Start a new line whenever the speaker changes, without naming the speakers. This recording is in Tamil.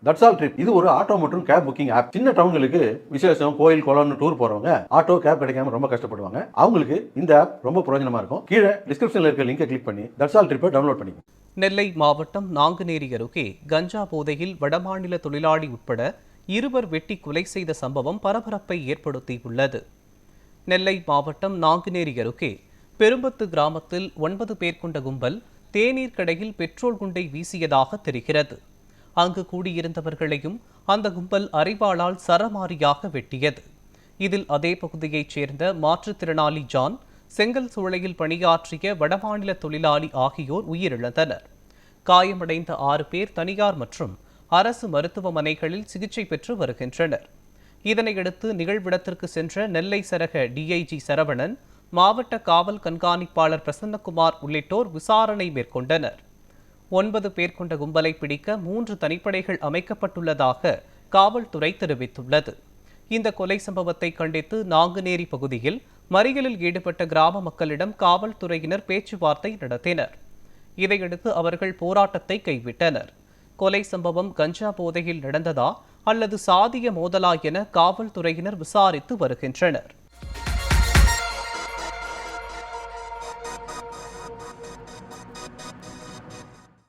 தட்ஸ் ஆல் ட்ரிப் இது ஒரு ஆட்டோ மற்றும் கேப் புக்கிங் ஆப். சின்ன டவுன்களுக்கு விசேஷம், கோயில், குளம்னு டூர் போறவங்க ஆட்டோ கேப் கிடைக்காம ரொம்ப கஷ்டப்படுவாங்க. அவங்களுக்கு இந்த ஆப் ரொம்ப பிரயோஜனமா இருக்கும். கீழே டிஸ்கிரிப்ஷன்ல இருக்க லிங்கை கிளிக் பண்ணி தட்ஸ் ஆல் ட்ரிப்பை டவுன்லோட் பண்ணிக்கோங்க.
நெல்லை மாவட்டம் நாங்குநேரி அருகே கஞ்சா போதையில் வடமாநில தொழிலாளி உட்பட 2 வெட்டி கொலை செய்த சம்பவம் பரபரப்பை ஏற்படுத்தியுள்ளது. நெல்லை மாவட்டம் நாங்குநேரி அருகே பெரும்பத்து கிராமத்தில் 9 பேர் கொண்ட கும்பல் தேநீர் கடையில் பெட்ரோல் குண்டை வீசியதாக தெரிகிறது. அங்கு கூடியிருந்தவர்களையும் அந்த கும்பல் அரிவாளால் சரமாரியாக வெட்டியது. இதில் அதே பகுதியைச் சேர்ந்த மாற்றுத்திறனாளி ஜான், செங்கல் சூளையில் பணியாற்றிய வடமாநில தொழிலாளி ஆகியோர் உயிரிழந்தனர். காயமடைந்த 6 பேர் தனியார் மற்றும் அரசு மருத்துவமனைகளில் சிகிச்சை பெற்று வருகின்றனர். இதனையடுத்து நிகழ்விடத்திற்கு சென்ற நெல்லை சரக டிஐஜி சரவணன், மாவட்ட காவல் கண்காணிப்பாளர் பிரசன்னகுமார் உள்ளிட்டோர் விசாரணை மேற்கொண்டனர். 9 பேர் கொண்ட கும்பலை பிடிக்க 3 தனிப்படைகள் அமைக்கப்பட்டுள்ளதாக காவல்துறை தெரிவித்துள்ளது. இந்த கொலை சம்பவத்தை கண்டித்து நாங்குநேரி பகுதியில் மறியலில் ஈடுபட்ட கிராம மக்களிடம் காவல்துறையினர் பேச்சுவார்த்தை நடத்தினர். இதையடுத்து அவர்கள் போராட்டத்தை கைவிட்டனர். கொலை சம்பவம் கஞ்சா போதையில் நடந்ததா அல்லது சாதிய மோதலா என காவல்துறையினர் விசாரித்து வருகின்றனர்.